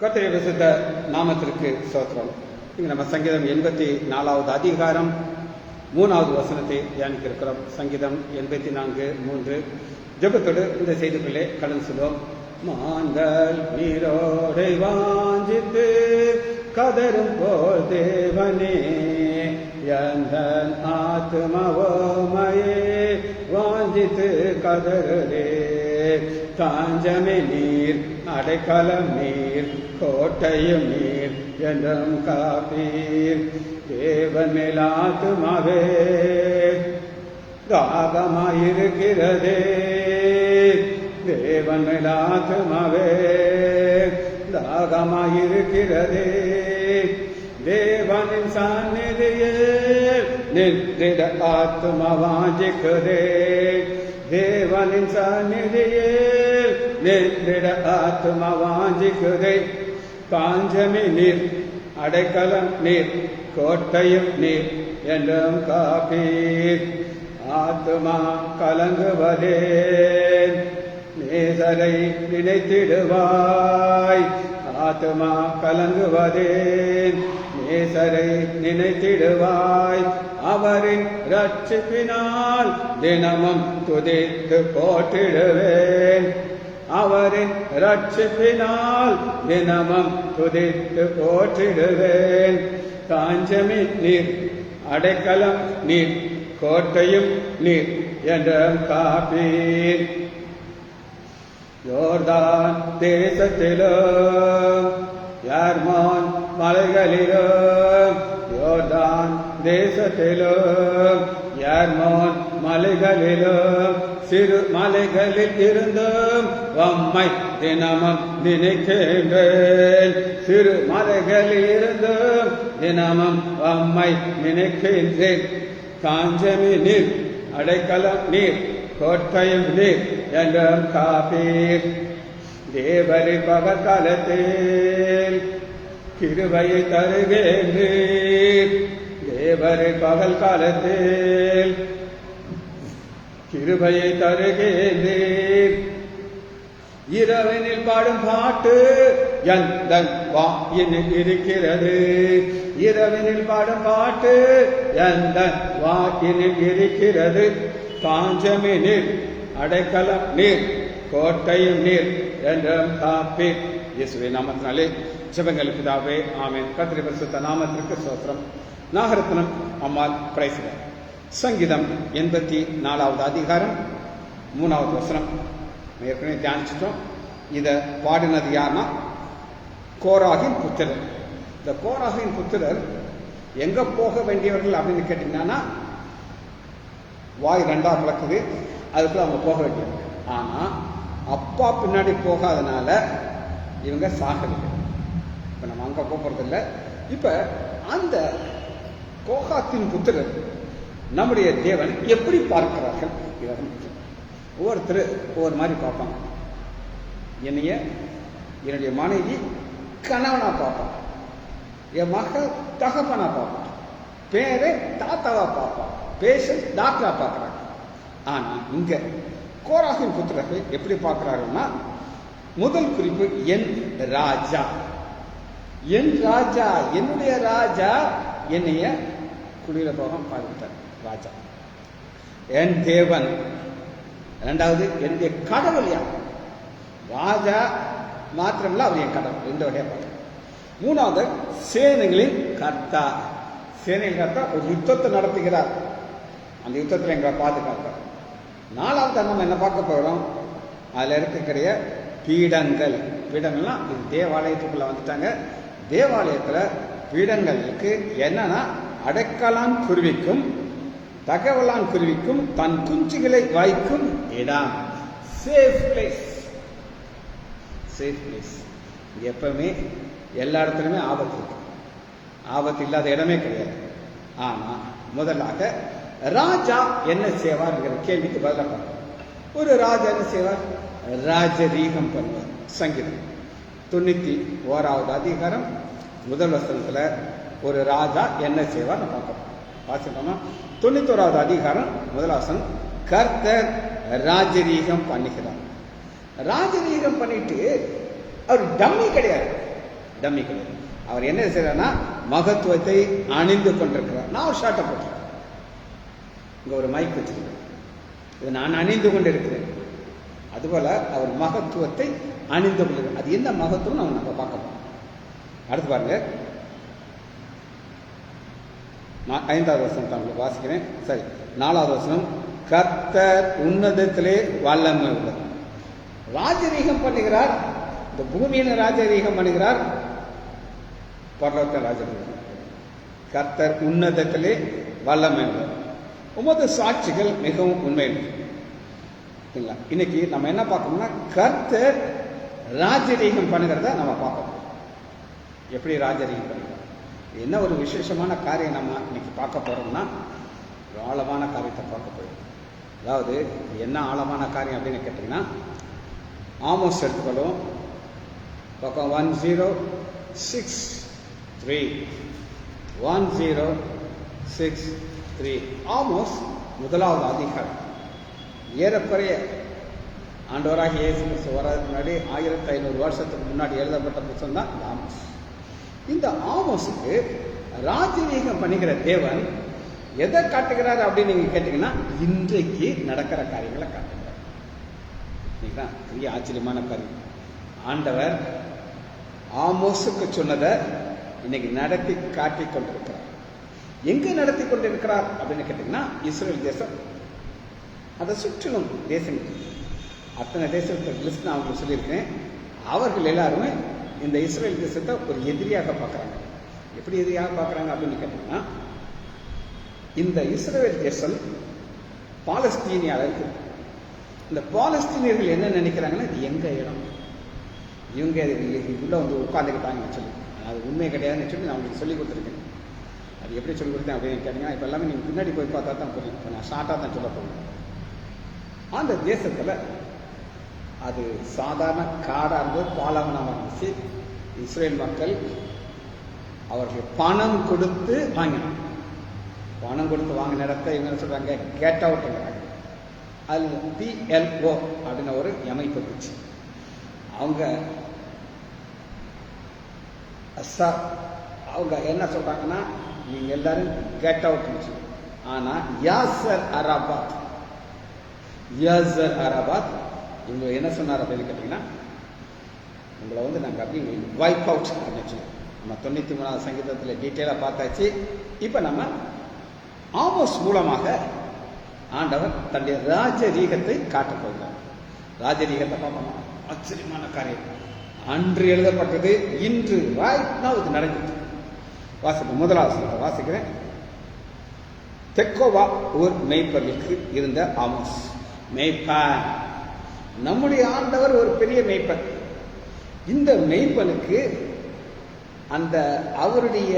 கர்த்தருடைய பரிசுத்த நாமத்திற்கு ஸ்தோத்திரம். இங்க நம்ம சங்கீதம் 84வது அதிகாரம் 3வது வசனத்தை தியானிக்க இருக்கிறோம். சங்கீதம் 84:3 ஜெபத்தோடு இந்த செய்திக்குள்ளே கடன் சொல்வோம். மான்கள் நீரோடை வாஞ்சித்து கதரும் போல் தேவனே, எந்தன் ஆத்துமவோமையே வாஞ்சித்து கதரே. காஞ்சமே நீர், அடைக்கலம் நீர், கோட்டையும் நீர், என்றும் காப்பீர். தேவன் மேல் ஆத்துமாவே தாகமாயிருக்கிறதே, தேவன் மேல் ஆத்துமாவே தாகமாயிருக்கிறதே. தேவனின் சந்நிதியில் நின்றிட ஆத்துமா வாஞ்சிக்கிறதே, தேவனின் சந்நிதியில் நின்றிட ஆத்துமா வாஞ்சிக்கிறதே. காஞ்சமே நீர், அடைக்கலம் நீர், கோட்டையும் நீர், என்றும் காப்பீர். ஆத்துமா கலங்குவதே, நேசரை நினைத்திடுவாய். ஆத்துமா கலங்குவதே, நேசரை நினைத்திடுவாய். அவரின் ரட்சிப்பினால் தினமும் துதித்து போற்றிடுவேன். அவரின் ரட்சிப்பினால் தினமும் துதித்து போற்றிடுவேன். காஞ்சமி நீர், அடைக்கலம் நீர், கோட்டையும் நீர், என்றும் காப்பீர். யோர்தான் தேசத்திலும் யர்மோன் மலைகளிலும், யோர்தான் தேசத்திலும் யர்மோன் மலைகளிலும், சிறு மலைகளில் இருந்தும் உம்மை தினமும் நினைக்கின்றேன். சிறு மலைகளில் இருந்தும் தினமும் உம்மை நினைக்கின்றேன். காஞ்சமி நீர், அடைக்கலம் நீர், கோட்டையும் நீர், என்றும் காப்பீர். தேவரி பகற்காலத்தில் கிருபையை தருகின்றீர். தேவரி பகல் காலத்தில் கிருபையை தருகின்றீர். இரவனில் பாடும் பாட்டு எந்தன் வாயினில் இருக்கிறது. இரவனில் பாடும் பாட்டு எந்தன் வாயினில் இருக்கிறது. காஞ்சமி நீர், அடைக்கலம் நீர், கோட்டையும் நீர், என்றும் காப்பீர். இயேசுவே நாமத்தினாலே ஜெபங்கள் பிதாவே, ஆமென். கர்த்தருடைய பரிசுத்த நாமத்திற்கு ஸ்தோத்திரம். நாகரத்னம் அம்மாள் பிரைஸ்லர். சங்கீதம் 84வது அதிகாரம் 3வது வசனம் ஏற்கனவே தியானிச்சிட்டோம். இதை பாடினது யாருன்னா கோராகின் புத்திரர். இந்த கோராகின் புத்திரர் எங்க போக வேண்டியவர்கள் அப்படின்னு கேட்டீங்கன்னா, வாய் 2ஆ பிளக்குது, அதுக்குள்ள அவங்க போக வேண்டியவங்க. ஆனா அப்பா பின்னாடி போகாதனால இவங்க சாகவில்லை. இப்ப நம்ம அங்க போறதில்லை. இப்ப அந்த கோகாத்தின் புத்திரர் நம்முடைய தேவன் எப்படி பார்க்கிறார்கள்? ஒவ்வொருத்தர் ஒவ்வொரு மாதிரி பார்ப்பாங்க. என்னுடைய மனைவி கணவனா பார்ப்பான், என் மகள் தகப்பனா பார்ப்பான், பேரை தாத்தாவா பார்ப்பான், பேஷண்ட் டாக்டரா பார்க்கிறாங்க. ஆனா இங்க கோராகின் புத்திரர்கள் எப்படி பார்க்கிறாருன்னா, முதல் குறிப்பு என் ராஜா. என் ராஜா, என்னுடைய ராஜா என்னைய குளிர போகம் பார்த்துட்டார். ராஜா என் தேவன். இரண்டாவது என்னுடைய கடவுள் யார்? ராஜா மாத்திரமில்ல, அவர் என் கடவுள். இந்த வகையா பார்க்க. மூணாவது சேனைகளின் கர்த்தா. சேனைகளின் கர்த்தா ஒரு யுத்தத்தை நடத்துகிறார், அந்த யுத்தத்தில் எங்களை பாதுகாக்கிறார். நாலாவது நம்ம என்ன பார்க்க போகிறோம்? அதில் இருக்கக்கூடிய பீடங்கள். பீடங்கள்லாம் இது தேவாலயத்துக்குள்ள வந்துட்டாங்க. தேவாலயத்தில் பீடங்களுக்கு என்னன்னா, அடைக்கலான் குருவிக்கும் தகவலான் குருவிக்கும் தன் குஞ்சுகளை வைக்கும் இடம். Safe place. Safe place. எப்பவுமே எல்லா இடத்துலையுமே ஆபத்து இருக்கு. ஆபத்து இல்லாத இடமே கிடையாது. ஆனா முதலாக ராஜா என்ன செய்வார்ங்கிற கேள்விக்கு பதிலாக பார்க்கணும். ஒரு ராஜா என்ன செய்வார்? ராஜரீகம் பண்ணுவார். சங்கீதம் 91வது அதிகாரம் முதல் வசனத்துல ஒரு ராஜா என்ன செய்வார் பார்க்கணும். வாசிப்போமா? 91வது அதிகாரம் முதல் வசனம். கர்த்தர் ராஜரீகம் பண்ணுகிறார். ராஜரீகம் பண்ணிட்டு அவர் டம்மி கிடையாது. டம்மி கிடையாது. அவர் என்ன செய்யறாருன்னா மகத்துவத்தை அணிந்து கொண்டிருக்கிறார். நான் ஒரு ஷார்ட்டை போட்டேன், இங்க ஒரு மைக் வச்சிருக்கேன், இது நான் அணிந்து கொண்டிருக்கிறேன். அதுபோல அவர் மகத்துவத்தை அணிந்து கொள்கிறார். அது என்ன மகத்துவம் நம்ம பார்க்க போறோம். அடுத்து பாருங்க, நான் 5வது வசனம் தான் உங்களுக்கு வாசிக்கிறேன். சரி, 4வது வசனம், கர்த்தர் உன்னதத்திலே வல்லமை உள்ளது. ராஜரீகம் பண்ணுகிறார், இந்த பூமியில ராஜரீகம் பண்ணுகிறார், பரலோக ராஜரீகம். கர்த்தர் உன்னதத்திலே வல்லமை உள்ளது, உமது சாட்சிகள் மிகவும் உண்மையில்லை. இன்னைக்கு நம்ம என்ன பார்க்கணும்னா கர்த்தர் ராஜரீகம் பண்ணுகிறத நம்ம பார்க்கணும். எப்படி ராஜரீகம் பண்ணுகிறோம், என்ன ஒரு விசேஷமான காரியம் நம்ம இன்னைக்கு பார்க்க போறோம்னா ஒரு ஆழமான காரியத்தை பார்க்க போறோம். அதாவது என்ன ஆழமான காரியம் அப்படின்னு கேட்டீங்கன்னா, ஆமோஸ் எடுத்துக்கொள்ளும், பக்கம் 1063 1063. ஆமோஸ் 1வது அதிகாரம். ஏறக்குறைய ஆண்டவராக இயேசு கிறிஸ்து வர்றதுக்கு முன்னாடி 1500 வருஷத்துக்கு முன்னாடி எழுதப்பட்ட புத்தகம் தான் இந்த ஆமோஸ். இந்த ஆமோஸுக்கு ராஜரீகம் பண்ணுகிற தேவன் எதை காட்டுகிறார் அப்படின்னு நீங்க கேட்டீங்கன்னா, இன்றைக்கு நடக்கிற காரியங்களை காட்டுகிறார். இதுதான் பெரிய ஆச்சரியமான காரியம். ஆண்டவர் ஆமோஸுக்கு சொன்னதை இன்னைக்கு நடத்தி காட்டி கொண்டிருக்கிறார். எங்க நடத்தி கொண்டிருக்கிறார் அப்படின்னு கேட்டீங்கன்னா, இஸ்ரேல் தேசம், அதை சுற்றிலும் தேசங்கள், அத்தனை தேசத்தை லிஸ்ட் நான் அவங்களுக்கு சொல்லியிருக்கேன். அவர்கள் எல்லாருமே இந்த இஸ்ரேல் தேசத்தை ஒரு எதிரியாக பார்க்குறாங்க. எப்படி எதிரியாக பார்க்குறாங்க அப்படின்னு கேட்டீங்கன்னா, இந்த இஸ்ரேல் தேசம் பாலஸ்தீனியால இருக்கு. இந்த பாலஸ்தீனியர்கள் என்ன நினைக்கிறாங்கன்னா, இது எங்க இடம், இவங்க உள்ள வந்து உட்காந்துக்கிட்டாங்கன்னு சொல்லி, அது உண்மை கிடையாதுன்னு சொல்லி நான் உங்களுக்கு சொல்லிக் கொடுத்துருக்கேன். அது எப்படி சொல்லிக் கொடுத்தேன் அப்படின்னு கேட்டீங்கன்னா, இப்போ எல்லாமே நீங்கள் பின்னாடி போய் பார்த்தா தான் புரியும். இப்போ நான் ஷார்ட்டாக தான் சொல்ல போகிறேன். அந்த தேசத்தில் அது சாதாரண காடாக இருந்தது, பாலைவனமாக இருந்துச்சு. இஸ்ரேல் மக்கள் அவர்கள் பணம் கொடுத்து வாங்கினாங்க. பணம் கொடுத்து வாங்கின இடத்த இவங்க என்ன சொல்றாங்க, கேட் அவுட்ங்கிறாங்க. அது PLO அப்படின்னு ஒரு அமைப்பு இருந்துச்சு. அவங்க என்ன சொல்றாங்கன்னா, நீங்க எல்லாரும் கேட் அவுட். ஆனா யாசர் அரபாத் இவங்க என்ன சொன்னார் அப்படின்னு கேட்டீங்கன்னா, உங்களை வந்து நாங்கள் அப்படி வைப் அவுட் அப்படின்னு. நம்ம 93வது சங்கீதத்தில் டீட்டெயிலாக பார்த்தாச்சு. இப்போ நம்ம ஆமோஸ் மூலமாக ஆண்டவர் தன்னுடைய ராஜரீகத்தை காட்டப் போகிறார். ராஜரீகத்தை பார்ப்போம். ஆச்சரியமான காரியம். அன்று எழுதப்பட்டது, இன்று இது நடக்குது. வாசிப்போம். 1வது வாசிக்கிறேன். தெக்கோவா ஒரு மெய்ப்பர்களுக்கு இருந்த ஆமோஸ். மெய்ப்பன், நம்முடைய ஆண்டவர் ஒரு பெரிய மெய்ப்பன். இந்த மெய்ப்பனுக்கு அந்த அவருடைய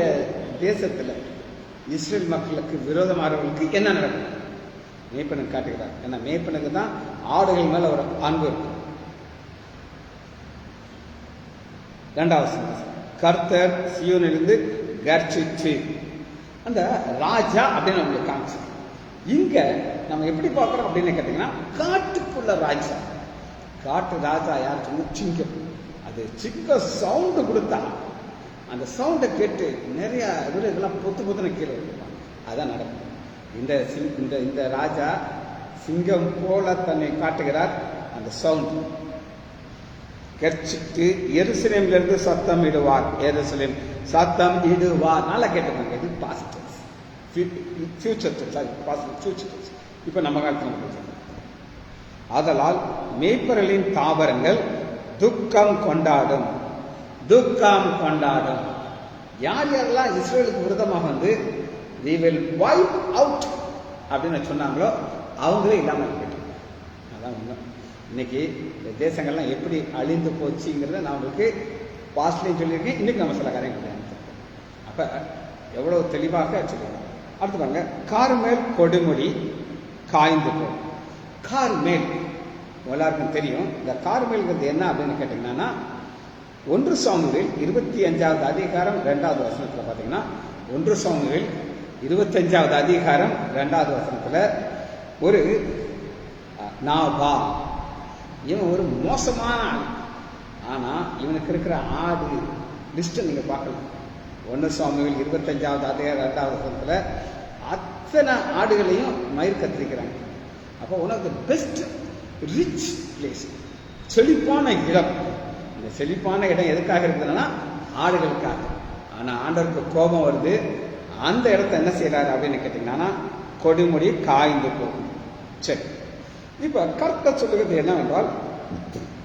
தேசத்துல இஸ்ரேல் மக்களுக்கு விரோதமானவர்களுக்கு என்ன நடக்கும் மெய்ப்பனுக்கு காட்டுகிறார். ஏன்னா மெய்ப்பனுக்கு தான் ஆடுகள் மேல ஒரு அன்பு இருக்கும். 2வது கர்த்தர் சீயோனிலிருந்து கர்ஜிச்சு. அந்த ராஜா அப்படின்னு நம்மளுக்கு காமிச்சு. இங்க நம்ம எப்படி பார்க்கிறோம் அப்படின்னு கேட்டீங்கன்னா, காட்டுக்குள்ள ராஜா. காட்டு ராஜா யாருக்கு சிங்கம். அது சிக்க சவுண்டு கொடுத்தா அந்த சவுண்டை கேட்டு நிறைய விருதுகள்லாம் பொத்துன்னு கீழே விடுவாங்க. அதான் நடக்கும். இந்த ராஜா சிங்கம் போல தன்னை காட்டுகிறார். அந்த சவுண்ட் கர்ச்சிட்டு எருசலேம்ல இருந்து சத்தம் இடுவார். எருசலேம் சத்தம் இடுவார். நல்லா கேட்டுருக்காங்க. இது பாசிட்டிவ் ஃபியூச்சர். இப்ப நம்ம காலத்தில் ஆதலால் மேய்ப்பர்களின் தாவரங்கள் துக்கம் கொண்டாடும். யார் யாரெல்லாம் இஸ்ரேலுக்கு விரோதமாக வந்து we will wipe out அப்படின்னு சொன்னாங்களோ அவங்களே இல்லாமல் போயிட்டு. அதான் உண்மை. இன்னைக்கு இந்த தேசங்கள்லாம் எப்படி அழிந்து போச்சுங்கிறத நான் உங்களுக்கு பாஸ்ட்லையும் சொல்லியிருக்கேன். இன்னைக்கு நம்ம சில காரியங்கள் அப்ப எவ்வளவு தெளிவாக சொல்லியிருக்கோம். அடுத்து பாருங்க, கார்மேல் கொடுமுடி காய்ந்து போகும். கார்மேல் எல்லாருக்கும் தெரியும். இந்த கார்மேல்ங்கிறது என்ன அப்படின்னு கேட்டீங்கன்னா, 1 சாமுவேல் 25வது அதிகாரம் 2வது வசனத்துல பாத்தீங்கன்னா, 1 சாமுவேல் 25வது அதிகாரம் 2வது வசனத்துல ஒரு நாபால், இவன் ஒரு மோசமான ஆள். ஆனா இவனுக்கு இருக்கிற ஆடு லிஸ்ட்டை நீங்கள் பார்க்கலாம். 1 சாமுவேல் 25வது அதிகாரம் 2வது வசனத்தில் அத்தனை ஆடுகளையும் மயிர் கத்திரிக்கிறாங்க. அப்போ one of the best rich place, செழிப்பான இடம். இந்த செழிப்பான இடம் எதுக்காக இருக்குதுன்னா ஆடுகளுக்காக. ஆனால் ஆண்டவருக்கு கோபம் வருது. அந்த இடத்த என்ன செய்யறாரு அப்படின்னு கேட்டீங்கன்னா கொடிமுடி காய்ந்து போகும். சரி, இப்ப கர்த்தர் சொல்லுகிறது என்னவென்றால்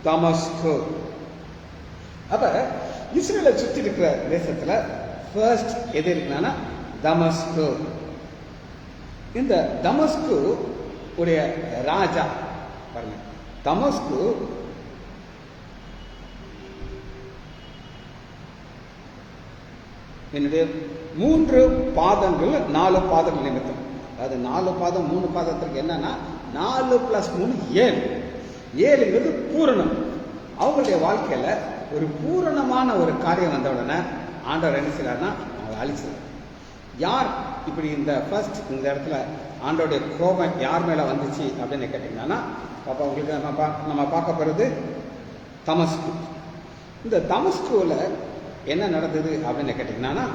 தமஸ்கு. அப்ப இஸ்ரேலை சுற்றி இருக்கிற தேசத்துல ஃபர்ஸ்ட் எது இருக்குன்னா தமஸ்கு. இந்த தமஸ்கு உடைய ராஜா பாருங்க, தமஸ்கு என்னுடைய 3 பாதங்கள் 4 பாதங்கள் நிமித்தம். அதாவது 4 பாதம் 3 பாதத்திற்கு என்னன்னா 4 + 3 7. 7ங்கிறது பூரணம். அவங்களுடைய வாழ்க்கையில ஒரு பூரணமான ஒரு காரியம் வந்த உடனே ஆண்டவர் என்ன செய்யறாருன்னா அவங்க அழிச்சிருக்காரு. யார் இப்படி இந்த ஃபர்ஸ்ட் இந்த இடத்துல ஆண்டோடைய கோபம் யார் மேல வந்துச்சு அப்படின்னு கேட்டீங்கன்னா பாப்பா உங்களுக்கு நம்ம பார்க்க போறது தமஸ்கு. இந்த தமஸ்குல என்ன நடந்தது அப்படின்னு கேட்டீங்கன்னா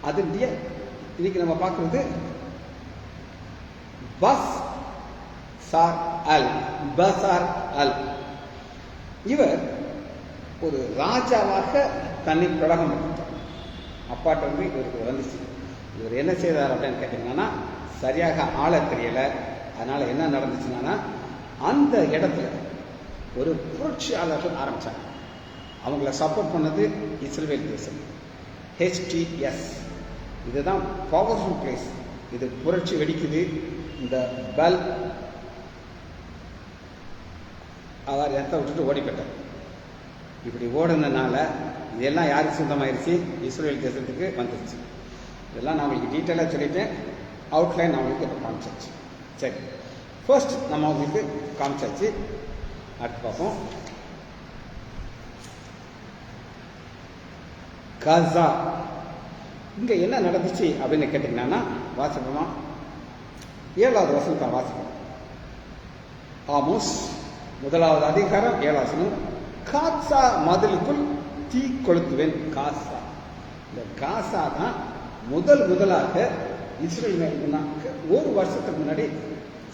அதனுடைய இன்னைக்கு நம்ம பார்க்கறது பசார் அல். இவர் ஒரு ராஜாவாக தன்னை பிரகடனம் பண்ணிட்டார். அப்பாட்ட வந்து இவருக்கு வந்துச்சு. இவர் என்ன செய்தார் அப்படின்னு கேட்டீங்கன்னா சரியாக ஆள தெரியல. அதனால என்ன நடந்துச்சுன்னா அந்த இடத்துல ஒரு புரட்சியாளர்கள் ஆரம்பிச்சாங்க. அவங்கள சப்போர்ட் பண்ணது இஸ்ரவேல் தேசம், HTS. இதுதான் பவர்ஃபுல் பிளேஸ். இது புரட்சி வெடிக்குது. இந்த பல் அவர் இடத்த விட்டுட்டு ஓடி போயிட்டார். இப்படி ஓடுனதுனால இதெல்லாம் யாருக்கு சொந்தமாயிருச்சு? இஸ்ரேல் தேசத்துக்கு வந்துருச்சு. இதெல்லாம் நான் உங்களுக்கு டீட்டெயிலாக சொல்லிட்டேன். அவுட்லைன் நான் உங்களுக்கு இப்போ காமிச்சாச்சு. சரி, ஃபர்ஸ்ட் நம்ம உங்களுக்கு காமிச்சாச்சு. அடுத்து பார்ப்போம். கசா. இங்க என்ன நடந்துச்சு அப்படின்னு கேட்டீங்கன்னா வாசிப்போமா? 7வது வசனத்தை வாசிப்போம். ஆமோஸ் 1வது அதிகாரம் 7வது வசனம். காசா மதிலுக்குள் தீ கொளுத்துவேன். காசா, இந்த காசா தான் முதலாக இஸ்ரேல் மேலுக்கு 1 வருஷத்துக்கு முன்னாடி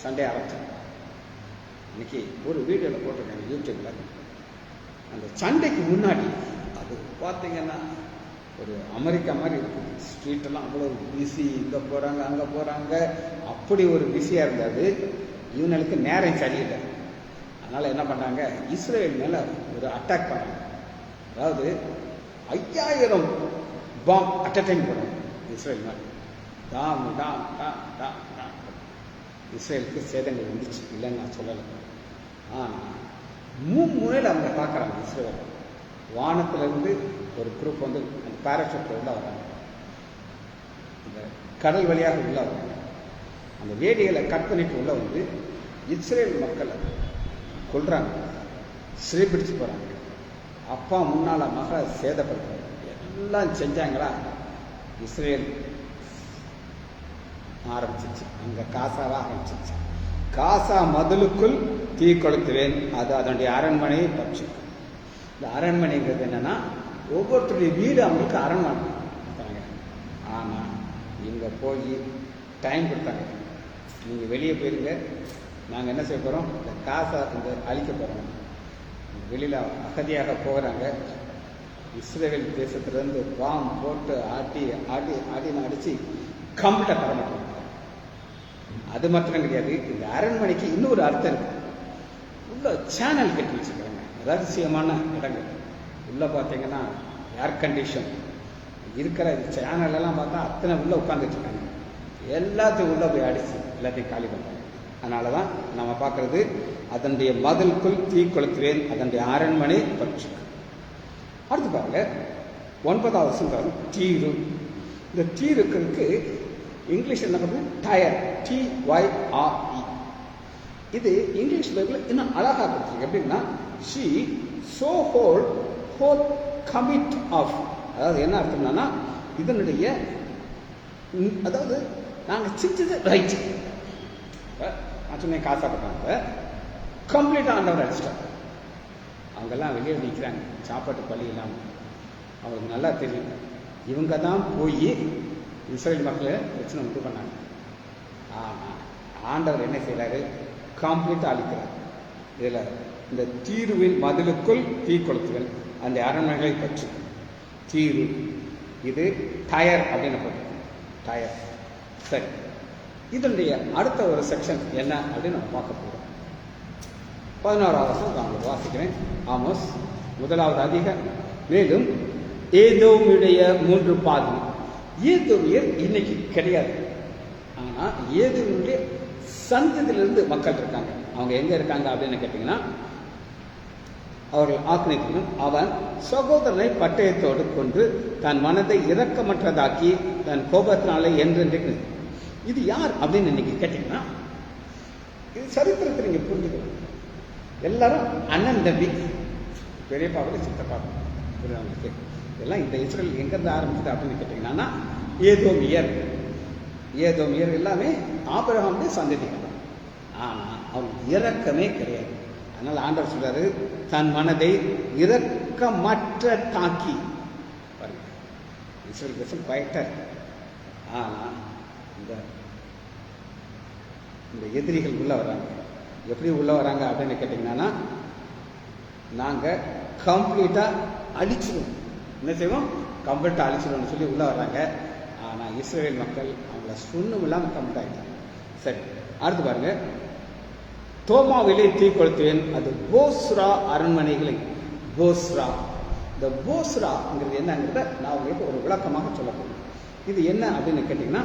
சண்டை ஆரம்பிச்சாங்க. இன்னைக்கு ஒரு வீடியோவில் போட்டிருக்காங்க யூடியூப்ல. அந்த சண்டைக்கு முன்னாடி அது பார்த்தீங்கன்னா ஒரு அமெரிக்கா மாதிரி இருக்குது. ஸ்ட்ரீட்டெல்லாம் அவ்வளோ பிஸி, இங்கே போகிறாங்க அங்கே போகிறாங்க, அப்படி ஒரு பிஸியாக இருந்தது. இவங்களுக்கு நேரம் சரியில்லை. அதனால் என்ன பண்ணாங்க, இஸ்ரேல் மேலே ஒரு அட்டாக் பண்ணாங்க. அதாவது 5000 பாம் அட் அ டைம் போடுறாங்க இஸ்ரேல் மேலே. Tom Tom Tom Tom Tom. இஸ்ரேலுக்கு சேதங்கள் வந்துச்சு, இல்லைன்னு நான் சொல்லலை. ஆனால் 3 முறையில் அவங்க பார்க்குறாங்க இஸ்ரேல். வானத்திலிருந்து ஒரு குரூப் வந்து அந்த பேராசூட்டில் உள்ள வராங்க, இந்த கடல் வழியாக உள்ள வராங்க. அந்த வேடிகளை கட் பண்ணிட்டு உள்ள வந்து இஸ்ரேல் மக்களை கொல்றாங்க, சிறைப்பிடிச்சு போகிறாங்க. அப்பா முன்னால மகளை சேதப்படுத்துறாங்க. எல்லாம் செஞ்சாங்களா? இஸ்ரேல் ஆரம்பிச்சிச்சு. அங்கே காசாவாக ஆரம்பிச்சிச்சு. காசா மதிலுக்குள் தீ கொளுத்துவேன், அது அதனுடைய அரண்மனையை பட்சிக்கும். இந்த அரண்மனைங்கிறது என்னன்னா ஒவ்வொருத்தருடைய வீடு அவங்களுக்கு அரண்மனை. ஆனால் இங்கே போய் டைம் கொடுத்தாங்க, நீங்கள் வெளியே போயிருங்க, நாங்கள் என்ன செய்ய போகிறோம், இந்த காசை இந்த அழிக்க போகிறோம். வெளியில் அகதியாக போகிறாங்க. இஸ்ரேல் தேசத்துலேருந்து பாம் போட்டு ஆட்டி ஆட்டி ஆட்டின்னு அடித்து கம்ப்ளீட்டாக தரமாட்டாங்க. அது மாத்திரம் கிடையாது, இந்த அரண்மனைக்கு இன்னொரு அர்த்தம் இருக்கு. உள்ள சேனல் கட்டி வச்சுக்கிறாங்க, ரகசியமான இடங்கள். உள்ளே பார்த்தீங்கன்னா ஏர் கண்டிஷன் இருக்கிற சேனல்லாம் பார்த்தா அத்தனை உள்ளே உட்காந்துட்ருக்காங்க. எல்லாத்தையும் உள்ளே போய் அடித்து எல்லாத்தையும் காலி பண்ணுறாங்க. அதனால தான் நம்ம பார்க்குறது, அதனுடைய மதிலுக்குள் தீ கொளுத்துவேன், அதனுடைய அரண்மனை பற்றி. அடுத்து பாருங்க 9வது வசனம் தீரு. இந்த தீருக்களுக்கு இங்கிலீஷ் என்ன பண்ணுறது? Tyre, TYRE. இது இங்கிலீஷ் பைபிள் இன்னும் அழகாக கொடுத்துருக்கு. எப்படின்னா she so whole commit of, அதாவது என்ன அர்த்தம்னா இதனுடைய, அதாவது நாங்கள் செஞ்சது ரைட். நான் சொன்னேன் காசாப்பட்டாங்க கம்ப்ளீட்டாக ஆண்டவர் அடிச்சிட்டாங்க. அவங்கெல்லாம் வெளியே நிற்கிறாங்க சாப்பாட்டு பள்ளி இல்லாமல். அவங்களுக்கு நல்லா தெரியும் இவங்க தான் போய் இஸ்ரேல் மக்களை பிரச்சனை உண்டு பண்ணாங்க. ஆனால் ஆண்டவர் என்ன செய்கிறாரு? கம்ப்ளீட்டாக அழிக்கிறார். இதில் இந்த தீருவின் மதிலுக்குள் தீ கொளுத்துகள் அந்த அரண்மனைகளை பற்றி தீரு, இது டயர் அப்படின்னு போட்டு டயர். சரி, இதனுடைய அடுத்த ஒரு செக்ஷன் என்ன அப்படின்னு நம்ம பார்க்க போகிறோம். 11வது வருஷம் நான் உங்களுக்கு வாசிக்கிறேன். ஆமோஸ் 1வது அதிகாரம். மேலும் ஏதோமுடைய 3 பாதி. ஏதோமியர் இன்னைக்கு கிடையாது. ஆனால் ஏதோமுடைய சந்ததியிலிருந்து மக்கள் இருக்காங்க. அவங்க எங்க இருக்காங்க அப்படின்னு கேட்டீங்கன்னா, அவர்கள் ஆக்கினைக்கும் அவன் சகோதரனை பட்டயத்தோடு கொண்டு தன் மனதை இரக்கமற்றதாக்கி தன் கோபத்தினாலே என்றென்றைக்கு. இது யார் அப்படின்னு இன்னைக்கு கேட்டீங்கன்னா, இது சரித்திரத்தை நீங்க புரிஞ்சுக்கணும். எல்லாரும் அண்ணன் தம்பி, பெரியப்பா கூட சித்தப்பா. புரியுது? இதெல்லாம் இந்த இஸ்ரேல் எங்கிருந்து ஆரம்பிச்சது அப்படின்னு கேட்டீங்கன்னா, ஏதோமியர் எல்லாமே ஆபிரகாமுடைய சந்ததிகள். ஆனா அவங்க இரக்கமே கிடையாது. அதனால ஆண்டவர் சொல்றாரு, தன் மனதை இரக்கமற்ற தாக்கி. இஸ்ரேல் தேசம் குவைட்டா. ஆனா இந்த எதிரிகள் உள்ள வராங்க. எப்படி உள்ள வராங்க அப்படின்னு கேட்டீங்கன்னா, நாங்க கம்ப்ளீட்டா அழிச்சிடுவோம். என்ன செய்வோம்? கம்ப்ளீட்டா அழிச்சிடுவோம்னு சொல்லி உள்ள வர்றாங்க. ஆனா இஸ்ரேல் மக்கள் அவங்கள சொன்னும் இல்லாமல் கம்ப்ளீட் ஆகிட்டாங்க. சரி, அடுத்து பாருங்க. தோமாவிலே தீ கொளுத்துவேன், அது போஸ்ரா அரண்மனைகளை. போஸ்ரா, இந்த போஸ்ராங்கிறது என்னங்கிறத நான் உங்களுக்கு ஒரு விளக்கமாக சொல்ல போகிறேன். இது என்ன அப்படின்னு கேட்டீங்கன்னா,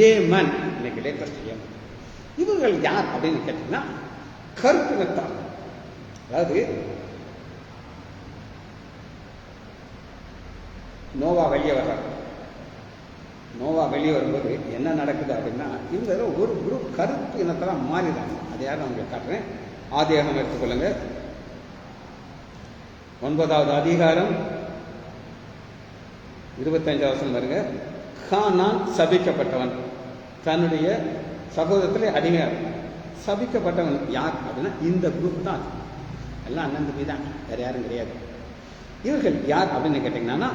ஏமன். இன்னைக்கு லேட்டஸ்ட் ஏமன். இவர்கள் யார் அப்படின்னு கேட்டீங்கன்னா, கருப்பினத்தார். அதாவது நோவா வெளியே வர்றாங்க. நோவா வெளியே வரும்போது என்ன நடக்குது அப்படின்னா, இவங்க ஒரு குரூப் கருப்பு இனத்தெல்லாம் மாறிடுறாங்க. அது யாரும் நான் உங்களுக்கு காட்டுறேன். ஆதியாகமம் எடுத்துக்கொள்ளுங்க. 9வது அதிகாரம் 25வது வசனம் வருங்க. கானான் சபிக்கப்பட்டவன், தன்னுடைய சகோதரத்திலே அடிமையாக சபிக்கப்பட்டவன் யார் அப்படின்னா, இந்த குரூப் தான். எல்லாம் அண்ணன் தம்பி தான், வேற யாரும் கிடையாது. இவர்கள் யார் அப்படின்னு கேட்டீங்கன்னா,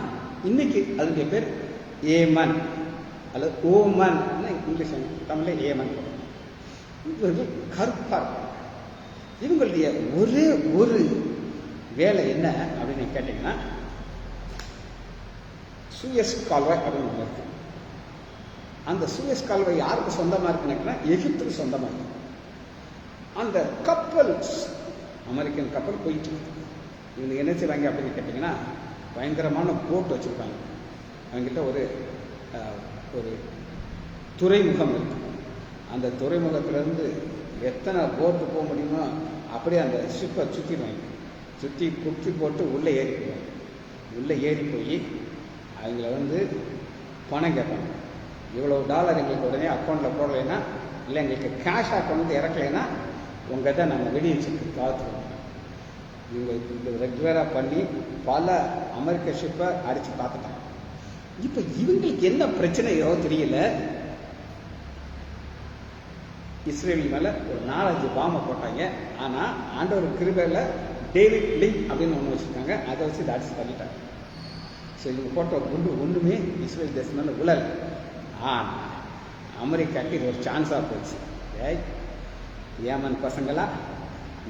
இன்னைக்கு அதனுடைய பேர் ஏமன் அல்லது ஓமன். இங்கிலீஷ் தமிழ்ல ஏமன். இவர்கள் கருப்பா இருப்பாங்க. இவங்களுடைய ஒரே ஒரு வேலை என்ன அப்படின்னு கேட்டீங்கன்னா, சூயஸ் கால்வாய் அப்படின்னு ஒன்று இருக்கு. அந்த சூயஸ் கால்வாய் யாருக்கு சொந்தமா இருக்குன்னு, எகிப்துக்கு சொந்தமா இருக்கு. அந்த கப்பல், அமெரிக்கன் கப்பல் போயிட்டு இவங்க என்ன செய்வாங்க அப்படின்னு கேட்டீங்கன்னா, பயங்கரமான போட் வச்சிருப்பாங்க. அவங்ககிட்ட ஒரு துறைமுகம் இருக்கு. அந்த துறைமுகத்திலிருந்து எத்தனை போட்டு போக முடியுமோ அப்படியே அந்த ஷிப்பை சுற்றிடுவாங்க. சுற்றி குத்தி போட்டு உள்ளே ஏறி போவாங்க. உள்ளே ஏறி போய் அவங்கள பணம் கேட்பாங்க. இவ்வளவு டாலர் எங்களுக்கு உடனே அக்கௌண்ட்டில் போடலைன்னா, இல்லை எங்களுக்கு கேஷ் அக்கௌண்ட் இறக்கலைன்னா உங்கள்கிட்ட நாங்கள் வெடிச்சு காத்துருவோம். இவங்க இது ரெகுலராக பண்ணி பல அமெரிக்க ஷிப்பை அடித்து பார்த்துட்டாங்க. இப்போ இவங்களுக்கு என்ன பிரச்சனையோ தெரியல, இஸ்ரேல் மேலே ஒரு 4-5 பாம்பை போட்டாங்க. ஆனால் ஆண்டவர் கிருபையில் டேவிட் லிங்க் அப்படின்னு ஒன்று வச்சுருக்காங்க. அதை வச்சு இதை அடிச்சு தள்ளிட்டாங்க. ஸோ இவங்க போட்ட குண்டு ஒன்றுமே இஸ்ரேல் தேசம் மேலே உழல். ஆனால் அமெரிக்காவுக்கு இது ஒரு சான்ஸாக போச்சு. ஏமன் பசங்களா,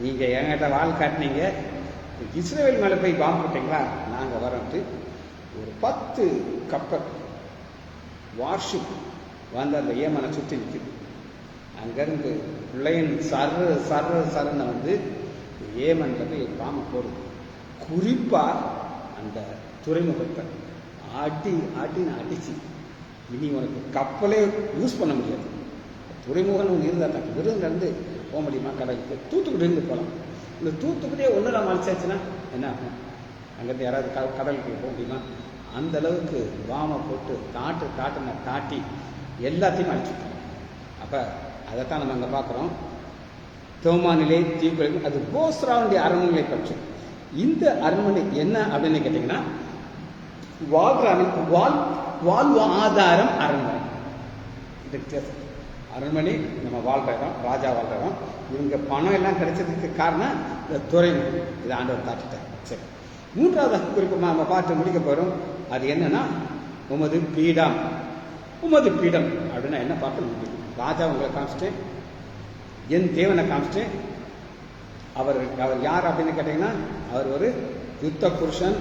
நீங்கள் என்கிட்ட வால் காட்டினீங்க, இஸ்ரேல் மேலே போய் பாம்பு போட்டீங்களா, நாங்கள் வரோன்ட்டு ஒரு 10 கப்பல் வார்ஷிப் வந்து அந்த ஏமனை சுற்றி நிற்குது. அங்கேருந்து பிள்ளையின் சருன்னு ஏமனில் போய் பாம்பு போடுது. குறிப்பாக அந்த துறைமுகத்தை அடிச்சு இனி உனக்கு கப்பலே யூஸ் பண்ண முடியாது. துறைமுகம் ஒன்று இருந்தால் தான் விருதுலேருந்து போக முடியுமா கடலுக்கு? தூத்துக்குடி இருந்து போகலாம். இந்த தூத்துக்குடியே ஒன்று நம்ம அழிச்சாச்சுன்னா என்ன ஆகும்? அங்கேருந்து யாராவது கடலுக்கு போக முடியுமா? அந்த அளவுக்கு வாமை போட்டு தாட்டி எல்லாத்தையும் அழிச்சுட்டாங்க. அப்போ அதைத்தான் நம்ம அங்கே பார்க்குறோம். தோமானிலே தீக்குளிக்கும், அது போஸ்ராவுடைய அரண்மனை பற்றி. இந்த அரண்மனை என்ன அப்படின்னு கேட்டிங்கன்னா, வாழ்வாதாரம் அரண்மனை. இது வித்தியாசம். அரண்மனை நம்ம வாழ்கிற இடம், ராஜா வாழ்கிற இடம். இவங்க பணம் எல்லாம் கிடைச்சதுக்கு காரணம் இந்த துறைமுகம். இதை ஆண்டவர் காட்டிட்டார். சரி, மூன்றாவது குறிப்பு நம்ம பார்த்து முடிக்க போகிறோம். அது என்னன்னா உமது பீடம். உமது பீடம் அப்படின்னா என்ன பார்த்து முடிக்கும். ராஜா உங்களை காமிச்சிட்டேன், என் தேவனை காமிச்சிட்டேன். அவர் யார் அப்படின்னு கேட்டீங்கன்னா அவர் ஒரு யுத்த புருஷன்.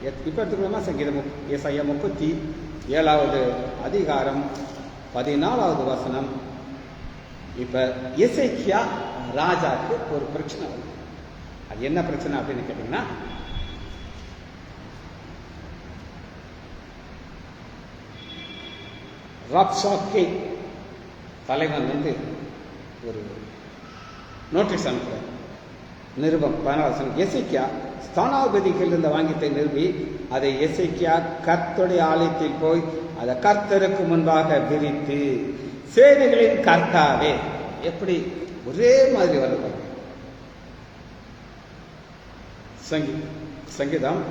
இப்போ எடுத்துக்கலாமா? சங்கீதம் ஏசாயா 37வது அதிகாரம் 14வது வசனம். இப்ப எசேக்கியா ராஜாக்கு ஒரு பிரச்சனை வருது. அது என்ன பிரச்சனை அப்படின்னு கேட்டீங்கன்னா, ராப்சாக்கே தலைவன் ஒரு நோட்டீஸ் அனுப்புறார். நிருபம் 14 எசேக்கியா ஸ்தானாபதிகள் இருந்த வாங்கியத்தை நிறுவி அதை எசேக்கியா கர்த்தருடைய ஆலயத்தில் போய் அதை கர்த்தருக்கு முன்பாக விரித்து, சேனைகளின் கர்த்தாவே. எப்படி ஒரே மாதிரி வருவாங்க. சங்கீதம்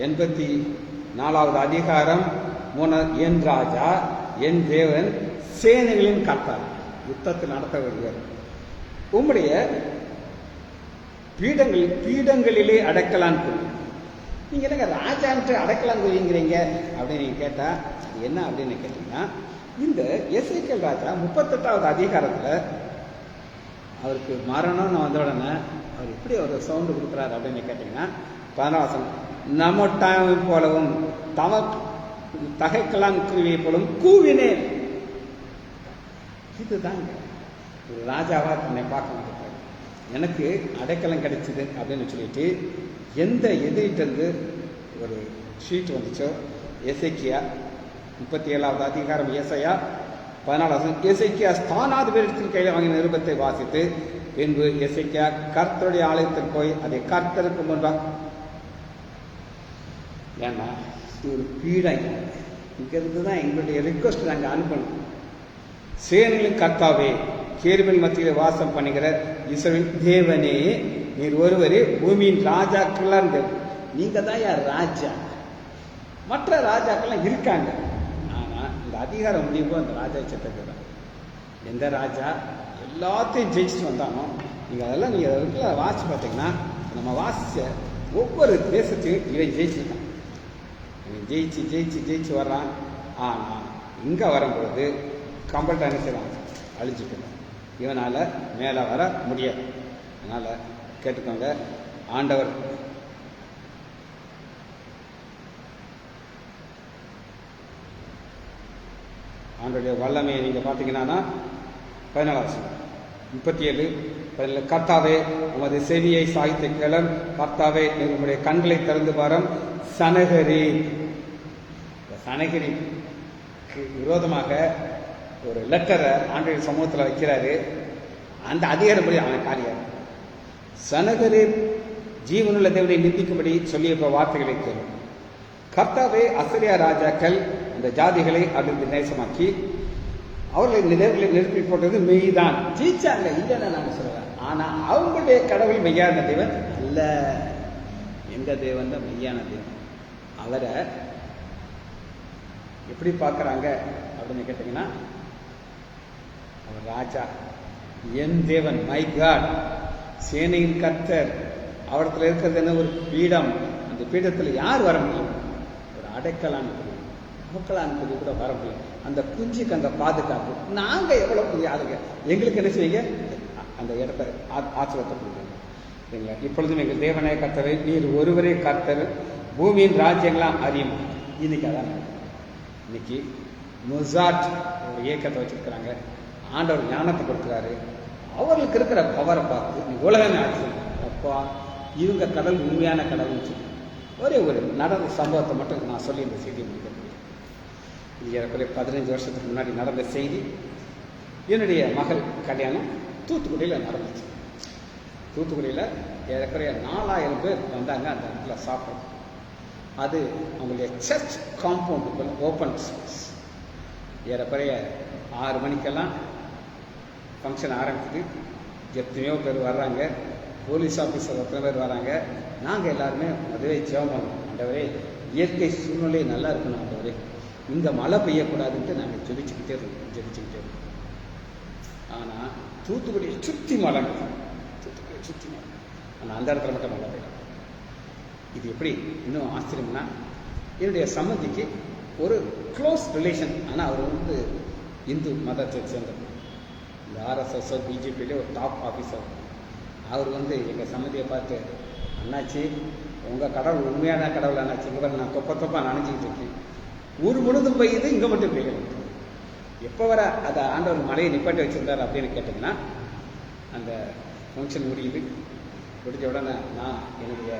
84வது அதிகாரம் 3, என் ராஜா என் தேவன் சேனைகளின் கர்த்தாவே. யுத்தத்தில் நடத்த வருகிறார். உம்முடைய பீடங்களிலே அடக்கலான் கூறி. நீங்க என்னங்க ராஜான்ட்டு அடக்கலான் கூறிங்கிறீங்க அப்படின்னு நீங்க கேட்டா அது என்ன அப்படின்னு கேட்டீங்கன்னா, இந்த எசேக்கியேல் ராஜா 38வது அதிகாரத்துல அவருக்கு மரணம்னு வந்த உடனே அவர் எப்படி ஒரு சவுண்டு கொடுக்குறாரு அப்படின்னு கேட்டீங்கன்னா, 14 நமட்டாமை போலவும் தகைக்கலான் குருவியை போலவும் கூவினேன். இதுதாங்க ஒரு ராஜாவா தன்னை பார்க்க முடியாது. எனக்கு அடைக்கலம் கிடைச்சிது அப்படின்னு சொல்லிட்டு எந்த எதிரிட்டிருந்து ஒரு ஷீட் வந்துச்சோ, எசேக்கியா 37வது அதிகாரம் ஏசாயா 14 எசேக்கியா ஸ்தானாதிபதியின் கையில் வாங்கின நிருபத்தை வாசித்து பின்பு எசேக்கியா கர்த்தருடைய ஆலயத்தில் போய் அதை கர்த்தருக்கு முன்பாக, ஏன்னா இது ஒரு பீடம், இங்கிருந்து தான் எங்களுடைய ரிக்வஸ்ட் நாங்கள் அனுப்பணும். சேனைகளின் கர்த்தாவே, கேருபீன் மத்தியில் வாசம் பண்ணுகிற இஸ்ரவேல் தேவனே, நீர் ஒருவரே பூமியின் ராஜாக்கள்லாம் நீங்க தான் யார் ராஜா. மற்ற ராஜாக்கள்லாம் இருக்காங்க. ஆனா இந்த அதிகாரம் முடிவு அந்த ராஜா சட்டத்தை தான். எந்த ராஜா எல்லாத்தையும் ஜெயிச்சுட்டு வந்தானோ, நீங்க அதெல்லாம் நீங்க அதுக்குள்ள வாசிச்சு பார்த்தீங்கன்னா, நம்ம வாசிச்ச ஒவ்வொரு தேசத்தையும் இவன் ஜெயிச்சிருக்கான். இவன் ஜெயிச்சு ஜெயிச்சு ஜெயிச்சு வர்றான். ஆனா இங்க வரும்பொழுது கம்பல்ட்டாக என்ன செய்யலாம், அழிஞ்சுக்கணும். இவனால மேலே வர முடியாது. அதனால கேட்டுக்கோங்க, ஆண்டவர் ஆண்டோடைய வல்லமையை நீங்க பார்த்தீங்கன்னா 14 37 கர்த்தாவே உமது செவியை சாய்த்து கேளும், கர்த்தாவே உங்களுடைய கண்களை திறந்து பாரும். சனகரி விரோதமாக ஒரு லெட்டரை ஆண்டவர் சமூகத்தில் வைக்கிறாரு. அந்த அதிகாரப்படி அவன் காரியம். சனகரே ஜீவனுள்ள தேவனை நிந்திக்கும்படி சொல்லிய வார்த்தைகளை கேளும். கர்த்தாவே அசரியா ராஜாக்கள் அந்த ஜாதிகளை அறிந்து நேசமாக்கி அவர்களை தேவர்களை நிறுத்தி போட்டது மெய்தான். ஜெயிச்சாங்க இல்லைன்னு நாங்க சொல்றேன். ஆனா அவங்களுடைய கடவுள் மெய்யான தேவன் அல்ல. எந்த தேவன் தான் மெய்யான தேவன். அவரை எப்படி பார்க்கறாங்க அப்படின்னு கேட்டீங்கன்னா, அவர் ராஜா, என் தேவன், மை காட், சேனையின் கர்த்தர். அவரத்துல இருக்கிறது என்ன, ஒரு பீடம். அந்த பீடத்துல யார் வர முடியும்? ஒரு அடைக்கலான் முக்கலான் கூட வர முடியும். அந்த குஞ்சுக்கு அந்த பாதுகாப்பு. நாங்க எவ்வளவு பெரிய ஆளுங்க, எங்களுக்கு என்ன செய்வீங்க? அந்த இடத்த ஆச்சரியத்தை கொடுக்குறீங்க. சரிங்களா? இப்பொழுதும் எங்கள் தேவனே கர்த்தரை, நீர் ஒருவரே கர்த்தர், பூமியின் ராஜ்யங்களாம் அறியும். இன்னைக்கு அதான் இன்னைக்கு மொசாட் ஒரு இயக்கத்தை வச்சிருக்கிறாங்க. ஆண்டவர் ஞானத்தை கொடுக்குறாரு. அவர்களுக்கு இருக்கிற பவரை பார்த்து நீ உலகமே ஆச்சு. அப்பா, இவங்க கடல் உண்மையான கடவுள்னு சொல்லி ஒரே ஒரு நடந்த சம்பவத்தை மட்டும் நான் சொல்லி இந்த செய்தி முடிக்க முடியும். ஏறக்குறைய 15 வருஷத்துக்கு முன்னாடி நடந்த செய்தி. என்னுடைய மகள் கல்யாணம் தூத்துக்குடியில் நடந்துச்சு. தூத்துக்குடியில் ஏறக்குறைய 4000 பேர் வந்தாங்க அந்த இடத்துல சாப்பிடும். அது அவங்களுடைய சர்ச் காம்பவுண்டுக்குள்ள ஓப்பன் ஸ்பேஸ். ஏறக்குறைய 6 மணிக்கெல்லாம் ஃபங்க்ஷன் ஆரம்பிக்குது. எத்தனையோ பேர் வர்றாங்க. போலீஸ் ஆஃபீஸர் எத்தனை பேர் வராங்க. நாங்கள் எல்லாருமே அதுவே ஜெபம் பண்ணோம். ஆண்டவரே, இயற்கை சூழ்நிலை நல்லா இருக்கணும் ஆண்டவரே, இங்கே மழை பெய்யக்கூடாதுன்ட்டு நாங்கள் ஜெபிச்சுக்கிட்டே இருக்கோம். ஆனால் தூத்துக்குடியை சுற்றி மலைங்க, தூத்துக்குடியை சுற்றி மலை. ஆனால் அந்த இடத்துல மட்டும் மழை பெய்யும். இது எப்படி இன்னும் ஆச்சரியம்னா, என்னுடைய சம்மந்திக்கு ஒரு க்ளோஸ் ரிலேஷன், ஆனால் அவர் வந்து இந்து மதத்தை சேர்ந்தவர். இந்த ஆர்எஸ்எஸ் பிஜேபியிலே ஒரு டாப் ஆஃபீஸர். அவர் வந்து எங்கள் சம்மதியை பார்த்து, அண்ணாச்சி உங்கள் கடவுள் உண்மையான கடவுள் அண்ணாச்சி, இங்கே நான் தொப்பா நினைச்சிக்கிட்டு இருக்கேன், ஊர் முழுதும் பெய்யுது, இங்கே மட்டும் பெய்யணும். எப்போ வர அதை ஆண்டவர் மலையை நிப்பாட்டி வச்சுருந்தார் அப்படின்னு கேட்டிங்கன்னா, அந்த ஃபங்க்ஷன் முடிஞ்ச உடனே நான் என்னுடைய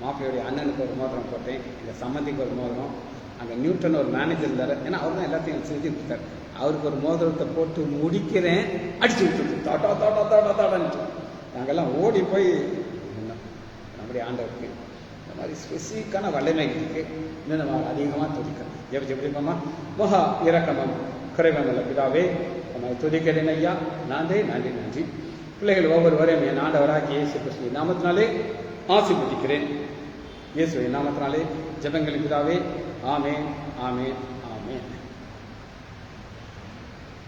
மாப்பிள்ளையுடைய அண்ணனுக்கு ஒரு மோதிரம் போட்டேன், எங்கள் சம்மந்திக்கு ஒரு மோதிரம், அங்கே நியூட்டன் ஒரு மேனேஜர் இருந்தார், ஏன்னா அவர் தான் எல்லாத்தையும் செஞ்சு கொடுத்தார். அவருக்கு ஒரு மோதிரத்தை போட்டு முடிக்கிறேன், அடிச்சு விட்டுருக்கு, தாட்டான்ட்டு. நாங்கள்லாம் ஓடி போய் நம்முடைய ஆண்டவருக்கு இந்த மாதிரி ஸ்பெசிஃபிக்கான வல்லமை இருக்குது. இன்னும் நம்ம அதிகமாக துதிக்கிறோம். எப்படிப்போமா, மகா இரக்கமம் குறைவங்கள பிதாவே, நம்ம துதிக்கிறேன் ஐயா, நன்றி. பிள்ளைகள் ஒவ்வொருவரையும் என் ஆண்டவராக இயேசு கிறிஸ்துவின் நாமத்தினாலே ஆசீர்வதிக்கிறேன். இயேசுவின் நாமத்தினாலே ஜெபங்கள் பிதாவே. ஆமென், ஆமென், ஆமென்.